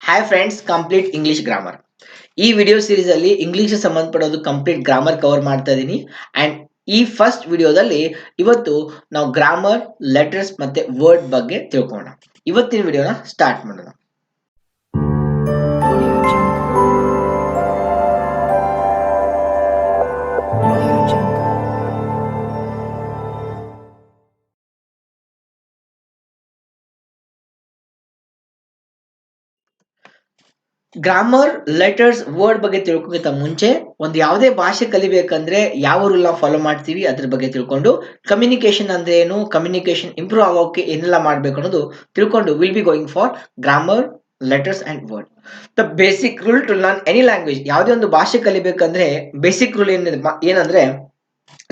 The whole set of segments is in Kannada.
Hi friends, complete English grammar. ಈ ವಿಡಿಯೋ ಸೀರೀಸ್ ಅಲ್ಲಿ ಇಂಗ್ಲಿಷ್ ಸಂಬಂಧಪಡೋದು ಕಂಪ್ಲೀಟ್ ಗ್ರಾಮರ್ ಕವರ್ ಮಾಡ್ತಾ ಇದ್ದೀನಿ. ಅಂಡ್ ಈ ಫಸ್ಟ್ ವಿಡಿಯೋದಲ್ಲಿ ಇವತ್ತು ನಾವು ಗ್ರಾಮರ್, ಲೆಟರ್ಸ್ ಮತ್ತೆ ವರ್ಡ್ ಬಗ್ಗೆ ತಿಳ್ಕೊಳ್ಳೋಣ. ಇವತ್ತಿನ ವಿಡಿಯೋನ ಸ್ಟಾರ್ಟ್ ಮಾಡೋಣ. ಗ್ರಾಮರ್, ಲೆಟರ್ಸ್, ವರ್ಡ್ ಬಗ್ಗೆ ತಿಳ್ಕೊಕ್ಕಿಂತ ಮುಂಚೆ ಒಂದು ಯಾವುದೇ ಭಾಷೆ ಕಲಿಬೇಕಂದ್ರೆ ಯಾವ ರೂಲ್ ನಾವು ಫಾಲೋ ಮಾಡ್ತೀವಿ ಅದ್ರ ಬಗ್ಗೆ ತಿಳ್ಕೊಂಡು, ಕಮ್ಯುನಿಕೇಶನ್ ಅಂದ್ರೆ ಏನು, ಕಮ್ಯುನಿಕೇಶನ್ ಇಂಪ್ರೂವ್ ಆಗೋಕೆ ಏನೆಲ್ಲ ಮಾಡ್ಬೇಕು ಅನ್ನೋದು ತಿಳ್ಕೊಂಡು will be going for grammar, letters and word. The basic rule to learn any language. ಯಾವುದೇ ಒಂದು ಭಾಷೆ ಕಲಿಬೇಕಂದ್ರೆ ಬೇಸಿಕ್ ರೂಲ್ ಏನಂದ್ರೆ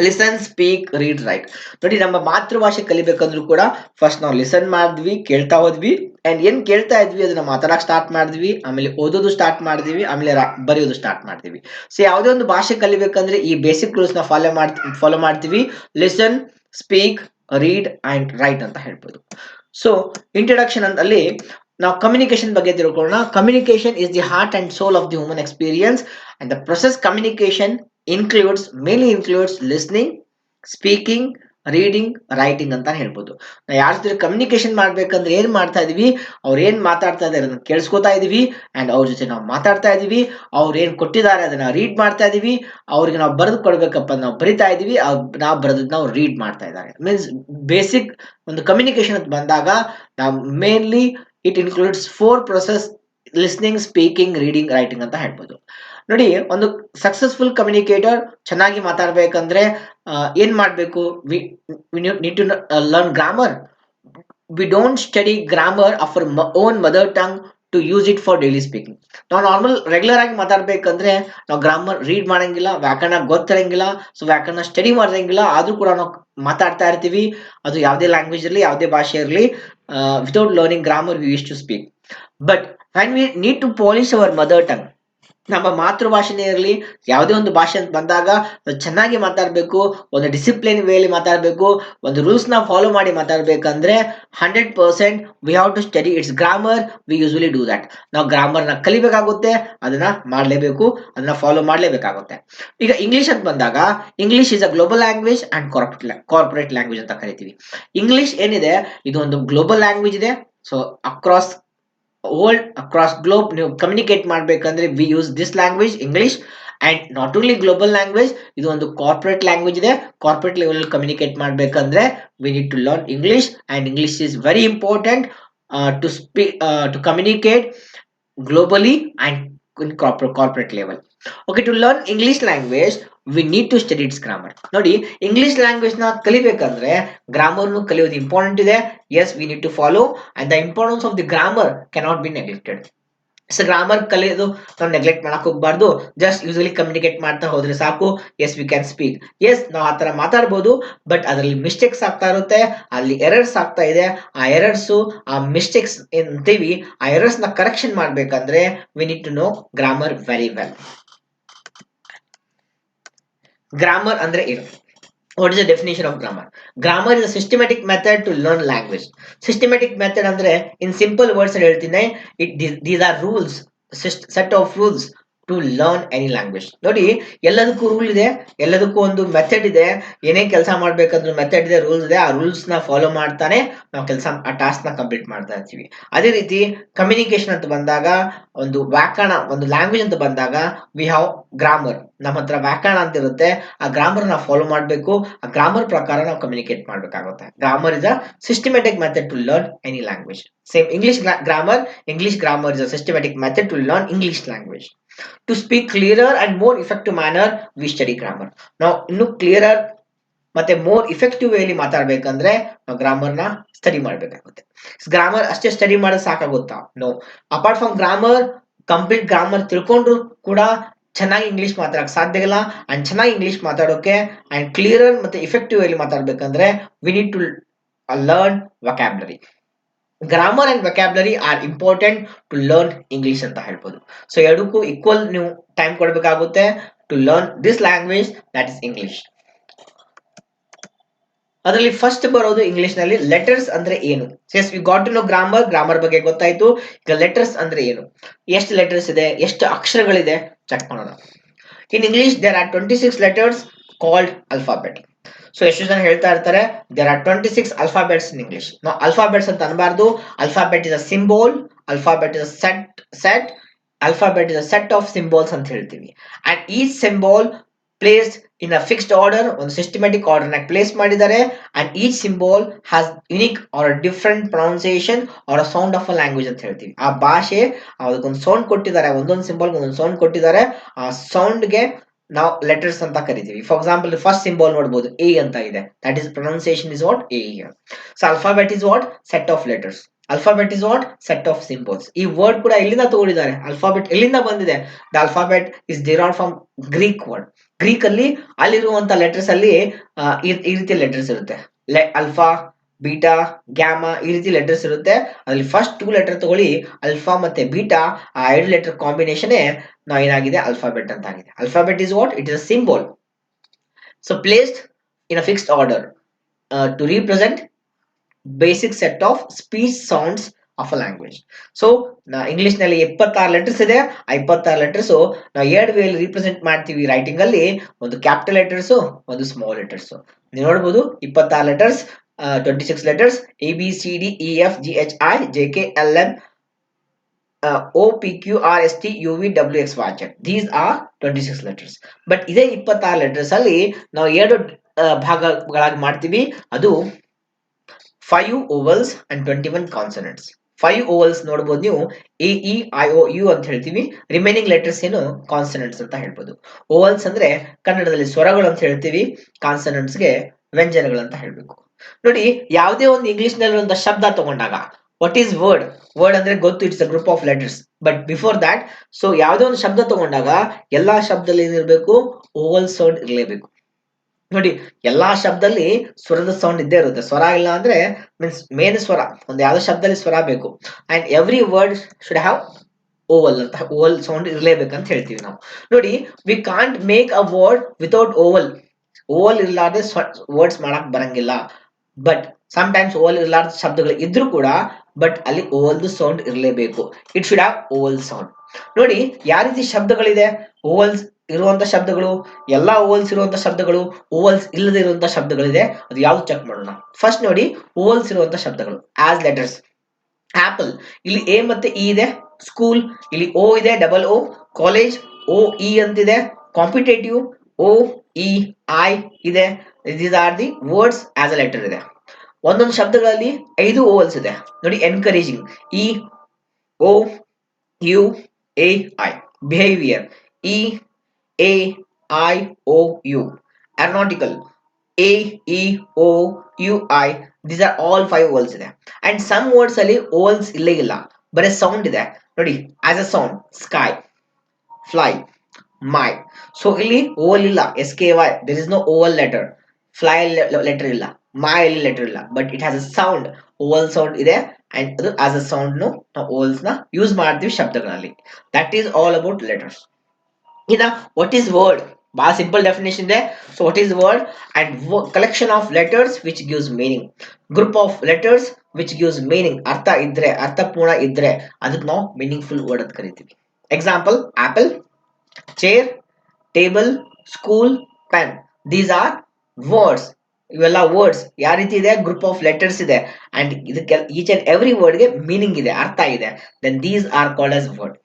ಲಿಸನ್, ಸ್ಪೀಕ್, ರೀಡ್, ರೈಟ್. ನೋಡಿ, ನಮ್ಮ ಮಾತೃಭಾಷೆ ಕಲಿಬೇಕಂದ್ರೂ ಕೂಡ ಫಸ್ಟ್ ನಾವು ಲಿಸನ್ ಮಾಡಿದ್ವಿ, ಕೇಳ್ತಾ ಹೋದ್ವಿ, ಅಂಡ್ ಏನ್ ಕೇಳ್ತಾ ಇದ್ವಿ ಅದನ್ನ ಮಾತಾಡಕ್ ಸ್ಟಾರ್ಟ್ ಮಾಡಿದ್ವಿ, ಆಮೇಲೆ ಓದೋದು ಸ್ಟಾರ್ಟ್ ಮಾಡಿದ್ವಿ, ಆಮೇಲೆ ಬರೆಯೋದು ಸ್ಟಾರ್ಟ್ ಮಾಡ್ತೀವಿ. ಸೊ ಯಾವುದೇ ಒಂದು ಭಾಷೆ ಕಲಿಬೇಕಂದ್ರೆ ಈ ಬೇಸಿಕ್ ರೂಲ್ಸ್ ನ ಫಾಲೋ ಮಾಡ್ತೀವಿ. Listen, speak, read and write ಅಂತ ಹೇಳ್ಬೋದು. ಸೊ ಇಂಟ್ರೊಡಕ್ಷನ್ ಅಲ್ಲಿ ನಾವು ಕಮ್ಯುನಿಕೇಶನ್ ಬಗ್ಗೆ ತಿಳ್ಕೊಳ್ಳೋಣ. Communication is the heart and soul of the human experience and the process communication mainly includes listening, speaking, reading, writing ಅಂತ ಹೇಳ್ಬೋದು. ನಾವು ಯಾರ ಜೊತೆ ಕಮ್ಯುನಿಕೇಶನ್ ಮಾಡ್ಬೇಕಂದ್ರೆ ಏನ್ ಮಾಡ್ತಾ ಇದೀವಿ, ಅವ್ರು ಏನ್ ಮಾತಾಡ್ತಾ ಇದಾರೆ ಅದನ್ನ ಕೇಳಿಸ್ಕೊತಾ ಇದೀವಿ, ಅಂಡ್ ಅವ್ರ ಜೊತೆ ನಾವು ಮಾತಾಡ್ತಾ ಇದೀವಿ, ಅವ್ರು ಏನ್ ಕೊಟ್ಟಿದ್ದಾರೆ ಅದನ್ನ ರೀಡ್ ಮಾಡ್ತಾ ಇದೀವಿ, ಅವ್ರಿಗೆ ನಾವು ಬರೆದು ಕೊಡ್ಬೇಕಪ್ಪ ನಾವು ಬರಿತಾ ಇದೀವಿ, ನಾವು ಬರೆದದ್ ನಾವು ರೀಡ್ ಮಾಡ್ತಾ ಇದ್ದಾರೆ. ಮೀನ್ಸ್ ಬೇಸಿಕ್ ಒಂದು ಕಮ್ಯುನಿಕೇಶನ್ ಅಂತ ಬಂದಾಗ ನಾವು mainly it includes 4 process: listening, speaking, reading, writing ಅಂತ ಹೇಳ್ಬೋದು. ನೋಡಿ, ಒಂದು ಸಕ್ಸಸ್ಫುಲ್ ಕಮ್ಯುನಿಕೇಟರ್ ಚೆನ್ನಾಗಿ ಮಾತಾಡ್ಬೇಕಂದ್ರೆ ಏನ್ ಮಾಡ್ಬೇಕು? Need to learn grammar. We don't study grammar of our own mother tongue to use it for daily speaking. ನಾವು ನಾರ್ಮಲ್ ರೆಗ್ಯುಲರ್ ಆಗಿ ಮಾತಾಡ್ಬೇಕಂದ್ರೆ ನಾವು ಗ್ರಾಮರ್ ರೀಡ್ ಮಾಡಂಗಿಲ್ಲ, ವ್ಯಾಕರಣ ಗೊತ್ತಿರಂಗಿಲ್ಲ, ಸೊ ವ್ಯಾಕರಣ ಸ್ಟಡಿ ಮಾಡಿರಂಗಿಲ್ಲ, ಆದ್ರೂ ಕೂಡ ನಾವು ಮಾತಾಡ್ತಾ ಇರ್ತೀವಿ. ಅದು ಯಾವುದೇ ಲ್ಯಾಂಗ್ವೇಜ್ ಇರಲಿ, ಯಾವುದೇ ಭಾಷೆ ಇರಲಿ, without learning grammar we use to speak. But when we need to polish our mother tongue, ನಮ್ಮ ಮಾತೃಭಾಷೆನೇ ಇರಲಿ, ಯಾವುದೇ ಒಂದು ಭಾಷೆ ಅಂತ ಬಂದಾಗ ಚೆನ್ನಾಗಿ ಮಾತಾಡಬೇಕು, ಒಂದು ಡಿಸಿಪ್ಲಿನ್ ವೇಲಿ ಮಾತಾಡಬೇಕು, ಒಂದು ರೂಲ್ಸ್ ನ ಫಾಲೋ ಮಾಡಿ ಮಾತಾಡ್ಬೇಕಂದ್ರೆ 100% we have to study its grammar. We usually do that. ನಾವು ಗ್ರಾಮರ್ ನ ಕಲಿಬೇಕಾಗುತ್ತೆ, ಅದನ್ನ ಮಾಡಲೇಬೇಕು, ಅದನ್ನ ಫಾಲೋ ಮಾಡಲೇಬೇಕಾಗುತ್ತೆ. ಈಗ ಇಂಗ್ಲಿಷ್ ಅಂತ ಬಂದಾಗ English is a global language and corporate language ಅಂತ ಕರಿತೀವಿ. ಇಂಗ್ಲಿಷ್ ಏನಿದೆ, ಇದು ಒಂದು ಗ್ಲೋಬಲ್ ಲ್ಯಾಂಗ್ವೇಜ್ ಇದೆ. ಸೊ ಅಕ್ರಾಸ್ ಗ್ಲೋಬ್ ನೀವು ಕಮ್ಯುನಿಕೇಟ್ ಮಾಡ್ಬೇಕಂದ್ರೆ we use this language English. And not only global language, ಇದು ಒಂದು ಕಾರ್ಪೊರೇಟ್ ಲ್ಯಾಂಗ್ವೇಜ್ ಇದೆ. ಕಾರ್ಪೊರೇಟ್ ಲೆವೆಲ್ ಕಮ್ಯುನಿಕೇಟ್ ಮಾಡ್ಬೇಕಂದ್ರೆ we need to learn English, and English is very important to speak to communicate globally and in corporate level. Okay, to learn English language, we need to study its grammar. ನೋಡಿ, ಇಂಗ್ಲಿಷ್ ಲ್ಯಾಂಗ್ವೇಜ್ ನ ಕಲಿಬೇಕಂದ್ರೆ ಗ್ರಾಮರ್ ನು ಕಲಿಯೋದು ಇಂಪಾರ್ಟೆಂಟ್ ಇದೆ. Yes, we need to follow, and the importance of the grammar cannot be neglected. So grammar ಕಲಿಯೋದು ನಾವು ನೆಗ್ಲೆಕ್ಟ್ ಮಾಡಕ್ ಹೋಗ್ಬಾರ್ದು. ಜಸ್ಟ್ ಯೂಸಲಿ ಕಮ್ಯುನಿಕೇಟ್ ಮಾಡ್ತಾ ಹೋದ್ರೆ ಸಾಕು. Yes, we can speak. Yes, ನಾವು ಆತರ ಮಾತಾಡ್ಬೋದು, ಬಟ್ ಅದರಲ್ಲಿ ಮಿಸ್ಟೇಕ್ಸ್ ಆಗ್ತಾ ಇರುತ್ತೆ, ಅಲ್ಲಿ ಎರರ್ಸ್ ಆಗ್ತಾ ಇದೆ. ಆ ಎರರ್ಸ್, ಆ ಮಿಸ್ಟೇಕ್ಸ್ ಅಂತೀವಿ, ಆ ಎರರ್ಸ್ ನ ಕರೆಕ್ಷನ್ ಮಾಡ್ಬೇಕಂದ್ರೆ we need to know grammar very well. Grammar ಅಂದ್ರೆ ಏನು? What is the definition of grammar? Grammar is a systematic method to learn language. Systematic method ಅಂದ್ರೆ in simple words ಹೇಳ್ತೀನಿ, these are rules, set of rules to learn any language. ನೋಡಿ, ಎಲ್ಲದಕ್ಕೂ ರೂಲ್ ಇದೆ, ಎಲ್ಲದಕ್ಕೂ ಒಂದು ಮೆಥಡ್ ಇದೆ. ಏನೇ ಕೆಲಸ ಮಾಡ್ಬೇಕಂದ್ರೂ ಮೆಥಡ್ ಇದೆ, ರೂಲ್ಸ್ ಇದೆ. ಆ ರೂಲ್ಸ್ ನ ಫಾಲೋ ಮಾಡ್ತಾನೆ ನಾವು ಆ ಟಾಸ್ಕ್ ನ ಕಂಪ್ಲೀಟ್ ಮಾಡ್ತಾ ಇರ್ತೀವಿ. ಅದೇ ರೀತಿ ಕಮ್ಯುನಿಕೇಶನ್ ಅಂತ ಬಂದಾಗ, ಒಂದು ವ್ಯಾಕರಣ, ಒಂದು ಲ್ಯಾಂಗ್ವೇಜ್ ಅಂತ ಬಂದಾಗ ವಿ ಹ್ಯಾವ್ ಗ್ರಾಮರ್. ನಮ್ಮ ಹತ್ರ ವ್ಯಾಕರಣ ಅಂತ ಇರುತ್ತೆ, ಆ ಗ್ರಾಮರ್ ನ ಫಾಲೋ ಮಾಡಬೇಕು, ಆ ಗ್ರಾಮರ್ ಪ್ರಕಾರ ನಾವು ಕಮ್ಯುನಿಕೇಟ್ ಮಾಡಬೇಕಾಗುತ್ತೆ. Grammar is a systematic method to learn any language. Same English grammar is a systematic method to learn English language. To speak clearer and more effective manner we study grammar. ನಾವು ಇನ್ನು ಕ್ಲಿಯರರ್ ಮತ್ತೆ ಮೋರ್ ಇಫೆಕ್ಟಿವ್ ವೇಲಿ ಮಾತಾಡ್ಬೇಕಂದ್ರೆ ನಾವು ಗ್ರಾಮರ್ ನ ಸ್ಟಡಿ ಮಾಡ್ಬೇಕಾಗುತ್ತೆ. ಗ್ರಾಮರ್ ಅಷ್ಟೇ ಸ್ಟಡಿ ಮಾಡೋದು ಸಾಕಾಗುತ್ತಾ? No. Apart from grammar, complete grammar ತಿಳ್ಕೊಂಡ್ರು ಕೂಡ ಚೆನ್ನಾಗಿ ಇಂಗ್ಲಿಷ್ ಮಾತಾಡಕ್ ಸಾಧ್ಯ ಇಲ್ಲ. ಅಂಡ್ ಚೆನ್ನಾಗಿ ಇಂಗ್ಲಿಷ್ ಮಾತಾಡೋಕೆ ಅಂಡ್ ಕ್ಲಿಯರರ್ ಮತ್ತೆ ಇಫೆಕ್ಟಿವ್ ಆಗಿ ಮಾತಾಡ್ಬೇಕಂದ್ರೆ we need to learn vocabulary. Grammar and vocabulary are important to learn English ಅಂತ ಹೇಳ್ಬೋದು. ಸೊ ಎರಡಕ್ಕೂ ಈಕ್ವಲ್ ನೀವು ಟೈಮ್ ಕೊಡ್ಬೇಕಾಗುತ್ತೆ to learn this language, that is English. ಅದರಲ್ಲಿ ಫಸ್ಟ್ ಬರೋದು ಇಂಗ್ಲಿಷ್ ನಲ್ಲಿ ಲೆಟರ್ಸ್ ಅಂದ್ರೆ ಏನು. As we got to know grammar ಬಗ್ಗೆ ಗೊತ್ತಾಯ್ತು. ಈಗ ಲೆಟರ್ಸ್ ಅಂದ್ರೆ ಏನು, ಎಷ್ಟು ಲೆಟರ್ಸ್ ಇದೆ, ಎಷ್ಟು ಅಕ್ಷರಗಳಿದೆ ಚೆಕ್ ಮಾಡೋಣ. In English there are 26 letters called alphabet. So ಎಷ್ಟು ಜನ ಹೇಳ್ತಾ ಇರ್ತಾರೆ there are 26 alphabets in English. ನಾವು ಅಲ್ಫಾಬೆಟ್ಸ್ ಅಂತ ಅನ್ಬಾರ್ದು. Alphabet is a symbol, alphabet is a set alphabet is a set of symbols ಅಂತ ಹೇಳ್ತೀವಿ. And each symbol placed in a fixed order, ಒಂದು ಸಿಸ್ಟಮ್ಯಾಟಿಕ್ ಆರ್ಡರ್ ನಾಗ ಪ್ಲೇಸ್ ಮಾಡಿದ್ದಾರೆ. And each symbol has unique or different pronunciation or a sound of a language ಅಂತ ಹೇಳ್ತೀವಿ. ಆ ಭಾಷೆ ಅದಕ್ಕೊಂದು ಸೌಂಡ್ ಕೊಟ್ಟಿದ್ದಾರೆ, ಒಂದೊಂದು ಸಿಂಬಲ್ ಒಂದೊಂದು ಸೌಂಡ್ ಕೊಟ್ಟಿದ್ದಾರೆ. ಆ ಸೌಂಡ್ಗೆ ನಾವು ಲೆಟರ್ಸ್ ಅಂತ ಕರಿತೀವಿ. ಫಾರ್ ಎಕ್ಸಾಂಪಲ್ ಫಸ್ಟ್ ಸಿಂಬಲ್ ನೋಡಬಹುದು ಎ ಅಂತ ಇದೆ, that is pronunciation is what A here. So alphabet is what set of letters, alphabet is what set of symbols. ಈ ವರ್ಡ್ ಕೂಡ ಎಲ್ಲಿಂದ ತಗೊಂಡಿದ್ದಾರೆ, ಅಲ್ಫಾಬೆಟ್ ಎಲ್ಲಿಂದ ಬಂದಿದೆ, the alphabet is derived from Greek word. Greek ಅಲ್ಲಿ ಅಲ್ಲಿರುವಂತ ಲೆಟರ್ಸ್ ಅಲ್ಲಿ ಈ ರೀತಿ ಲೆಟರ್ಸ್ ಇರುತ್ತೆ. ಅಲ್ಫಾ, ಬೀಟಾ, ಗ್ಯಾಮಾ ಈ ರೀತಿ ಲೆಟರ್ಸ್ ಇರುತ್ತೆ. ಅದ್ರಲ್ಲಿ ಫಸ್ಟ್ 2 ಲೆಟರ್ ತಗೊಳ್ಳಿ, ಅಲ್ಫಾ ಮತ್ತೆ ಬೀಟಾ, ಆ 2 ಲೆಟರ್ ಕಾಂಬಿನೇಷನ್ ನಾವು ಏನಾಗಿದೆ ಅಲ್ಫಾಬೆಟ್ ಅಂತ ಆಗಿದೆ. Alphabet is what it is a symbol. So placed in a fixed order to represent basic set of speech sounds of a language. So English ನಲ್ಲಿ 26 ಲೆಟರ್ಸ್ ಇದೆ. ಆ 26 ಲೆಟರ್ಸ್ ನಾವು 2 ವೇಲಿ ರಿಪ್ರೆಸೆಂಟ್ ಮಾಡ್ತೀವಿ ರೈಟಿಂಗ್ ಅಲ್ಲಿ, ಒಂದು ಕ್ಯಾಪಿಟಲ್ ಲೆಟರ್ಸ್, ಒಂದು ಸ್ಮಾಲ್ ಲೆಟರ್ಸ್. ನೀವು ನೋಡಬಹುದು 26 letters, 26 letters, A B C D E F G H I J K L M O P Q R S T U V W X Y Z. These are 26 letters. But ಇದೇ 26 ಲೆಟರ್ಸ್ ಅಲ್ಲಿ ನಾವು 2 ಭಾಗಗಳಾಗಿ ಮಾಡ್ತೀವಿ. ಅದು 5 ಓವಲ್ಸ್ ಅಂಡ್ 21 ಕಾನ್ಸನೆಂಟ್ಸ್. 5 ಓವಲ್ಸ್ ನೋಡಬಹುದು ನೀವು, A E I O U ಅಂತ ಹೇಳ್ತೀವಿ. ರಿಮೈನಿಂಗ್ ಲೆಟರ್ಸ್ ಏನು ಕಾನ್ಸನೆಂಟ್ಸ್ ಅಂತ ಹೇಳ್ಬೋದು. ಓವಲ್ಸ್ ಅಂದ್ರೆ ಕನ್ನಡದಲ್ಲಿ ಸ್ವರಗಳು ಅಂತ ಹೇಳ್ತೀವಿ, ಕಾನ್ಸನೆಂಟ್ಸ್ ಗೆ ವ್ಯಂಜನಗಳು ಅಂತ ಹೇಳ್ಬೇಕು. ನೋಡಿ, ಯಾವುದೇ ಒಂದು ಇಂಗ್ಲಿಷ್ ನಲ್ಲಿ ಒಂದು ಶಬ್ದ ತಗೊಂಡಾಗ ವಾಟ್ ಈಸ್ ವರ್ಡ್, ವರ್ಡ್ ಅಂದ್ರೆ ಗೊತ್ತು, it's a group of letters. But before that, so ಯಾವುದೇ ಒಂದು ಶಬ್ದ ತಗೊಂಡಾಗ ಎಲ್ಲಾ ಶಬ್ದದಲ್ಲಿ ಏನಿರಬೇಕು, ಓವಲ್ ಸೌಂಡ್ ಇರಲೇಬೇಕು. ನೋಡಿ, ಎಲ್ಲಾ ಶಬ್ದದಲ್ಲಿ ಸ್ವರದ ಸೌಂಡ್ ಇದ್ದೇ ಇರುತ್ತೆ. ಸ್ವರ ಇಲ್ಲ ಅಂದ್ರೆ ಮೀನ್ಸ್ ಮೇನ್ ಸ್ವರ, ಒಂದು ಯಾವ್ದೋ ಶಬ್ದದಲ್ಲಿ ಸ್ವರ ಬೇಕು. And every word should have Oval ಅಂತ, ಓವಲ್ ಸೌಂಡ್ ಇರಲೇಬೇಕಂತ ಹೇಳ್ತೀವಿ ನಾವು. ನೋಡಿ, we can't make a word without Oval. Oval ಇರ್ಲಾರ್ದೆ ವರ್ಡ್ಸ್ ಮಾಡಕ್ ಬರಂಗಿಲ್ಲ. ಬಟ್ ಸಮ್ ಟೈಮ್ಸ್ ಓವಲ್ ಇರ್ಲಾರ್ದ ಶಬ್ದಗಳು ಇದ್ರೂ ಕೂಡ, ಬಟ್ ಅಲ್ಲಿ ಓವಲ್ದು ಸೌಂಡ್ ಇರಲೇಬೇಕು. It should have Oval sound. ನೋಡಿ, ಯಾವ ರೀತಿ ಶಬ್ದಗಳಿದೆ ಓವಲ್ಸ್ ಇರುವಂತ ಶಬ್ದಗಳು, ಎಲ್ಲಾ ಓವಲ್ಸ್ ಇರುವಂತ ಶಬ್ದಗಳು, ಓವಲ್ಸ್ ಇಲ್ಲದೆ ಇರುವಂತ ಶಬ್ದಗಳಿದೆ. ಅದು ಯಾವ್ದು ಚೆಕ್ ಮಾಡೋಣ. ಫಸ್ಟ್ ನೋಡಿ, ಓವಲ್ಸ್ ಇರುವಂತ ಶಬ್ದಗಳು ಆಸ್ ಲೆಟರ್ಸ್. ಆಪಲ್, ಇಲ್ಲಿ ಎ ಮತ್ತೆ ಇ ಇದೆ. ಸ್ಕೂಲ್, ಇಲ್ಲಿ ಓ ಇದೆ, double O. College, O E ಅಂತಿದೆ. ಕಾಂಪಿಟೇಟಿವ್, ಓ ಇ ಐ ಇದೆ. These are the words as a letter ಇದೆ. ಒಂದೊಂದು ಶಬ್ದಗಳಲ್ಲಿ 5 ಓವಲ್ಸ್ ಇದೆ. ನೋಡಿ, encouraging, E O U A I. Behaviour, E A I O U. aeronautical, A E O U I. These are all 5 vowels ಇದೆ. ಅಂಡ್ ಸಮ್ ವರ್ಡ್ಸ್ ಅಲ್ಲಿ ಓವಲ್ಸ್ ಇಲ್ಲೇ ಇಲ್ಲ, ಬರೀ ಸೌಂಡ್ ಇದೆ. ನೋಡಿ, as a sound sky, fly, my. So ಇಲ್ಲಿ ಓವಲ್ ಇಲ್ಲ, S K Y, there is no vowel letter. Fly letter ಇಲ್ಲ, ಮೈ ಅಲ್ಲಿ ಲೆಟರ್ ಇಲ್ಲ, but it has a sound, vowel sound ಇದೆ. ಅಂಡ್ ಅದು ಆಸ್ ಅ ಸೌಂಡ್ ನಾವು ಓವಲ್ಸ್ ನ ಯೂಸ್ ಮಾಡ್ತೀವಿ ಶಬ್ದಗಳಲ್ಲಿ. That is all about letters. ಇನ್ನ ವಾಟ್ ಈಸ್ ವರ್ಡ್, ಬಹಳ ಸಿಂಪಲ್ ಡೆಫಿನೇಷನ್ ಇದೆ. So what is word? And collection of letters which gives meaning. Group of letters which gives meaning. ಅರ್ಥ ಇದ್ರೆ, ಅರ್ಥಪೂರ್ಣ ಇದ್ರೆ ಅದಕ್ಕೆ ನಾವು ಮೀನಿಂಗ್ಫುಲ್ ವರ್ಡ್ ಅಂತ ಕರಿತೀವಿ. Example, apple, chair, table, school, pen. These are words. ಇವೆಲ್ಲ ವರ್ಡ್ಸ್ ಯಾವ ರೀತಿ ಇದೆ, ಗ್ರೂಪ್ ಆಫ್ ಲೆಟರ್ಸ್ ಇದೆ. ಅಂಡ್ ಇದಕ್ಕೆ ಈಚ್ ಅಂಡ್ ಎವ್ರಿ ವರ್ಡ್ ಗೆ ಮೀನಿಂಗ್ ಇದೆ, ಅರ್ಥ ಇದೆ. Then these are called as word.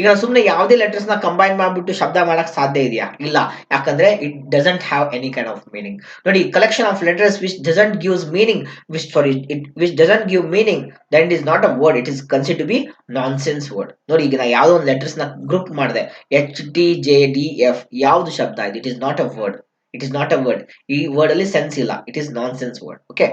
ಈಗ ಸುಮ್ಮನೆ ಯಾವುದೇ ಲೆಟರ್ಸ್ ನ ಕಂಬೈನ್ ಮಾಡ್ಬಿಟ್ಟು ಶಬ್ದ ಮಾಡಕ್ ಸಾಧ್ಯ ಇದೆಯಾ? ಇಲ್ಲ, ಯಾಕಂದ್ರೆ it doesn't have any kind of meaning. ನೋಡಿ, collection of letters which doesn't gives meaning, which doesn't give meaning, that is not a word, it is consider to be nonsense word. ನೋಡಿ, ಈಗ ನಾ ಯಾವುದೋ ಒಂದು ಲೆಟರ್ಸ್ ನ ಗ್ರೂಪ್ ಮಾಡಿದೆ, H T J D F, ಯಾವ್ದು ಶಬ್ದ ಇದು? It is not a word, it is not a word. ಈ ವರ್ಡ್ ಅಲ್ಲಿ ಸೆನ್ಸ್ ಇಲ್ಲ, it is non sense word. Okay,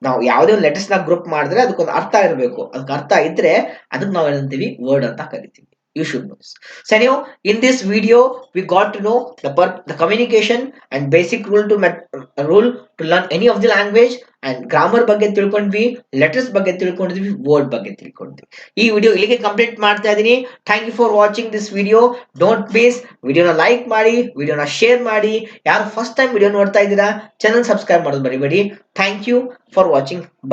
ನಾವು ಯಾವುದೇ ಒಂದು ಲೆಟರ್ಸ್ ನ ಗ್ರೂಪ್ ಮಾಡಿದ್ರೆ ಅದಕ್ಕೊಂದು ಅರ್ಥ ಇರಬೇಕು. ಅದಕ್ಕೆ ಅರ್ಥ ಇದ್ರೆ ಅದಕ್ಕೆ ನಾವು ಏನಂತೀವಿ, ವರ್ಡ್ ಅಂತ ಕರಿತೀವಿ. you should know. So anyhow, in this video we got to know the communication and basic rule to learn any of the language, and grammar ಬಗ್ಗೆ ತಿಳ್ಕೊಂಡ್ವಿ, ಲೆಟರ್ಸ್ ಬಗ್ಗೆ ತಿಳ್ಕೊಂಡಿದ್ವಿ, ವರ್ಡ್ ಬಗ್ಗೆ ತಿಳ್ಕೊಂಡ್ವಿ. ಈ ವಿಡಿಯೋ ಇಲ್ಲಿಗೆ ಕಂಪ್ಲೀಟ್ ಮಾಡ್ತಾ ಇದೀನಿ. Thank you for watching this video. Don't miss ವಿಡಿಯೋನ ಲೈಕ್ ಮಾಡಿ, ವಿಡಿಯೋನ ಶೇರ್ ಮಾಡಿ. ಯಾರು ಫಸ್ಟ್ ಟೈಮ್ ವಿಡಿಯೋ ನೋಡ್ತಾ ಇದ್ದೀರಾ ಚಾನಲ್ ಸಬ್ಸ್ಕ್ರೈಬ್ ಮಾಡೋದು ಮರಿಬೇಡಿ. Thank you for watching. By.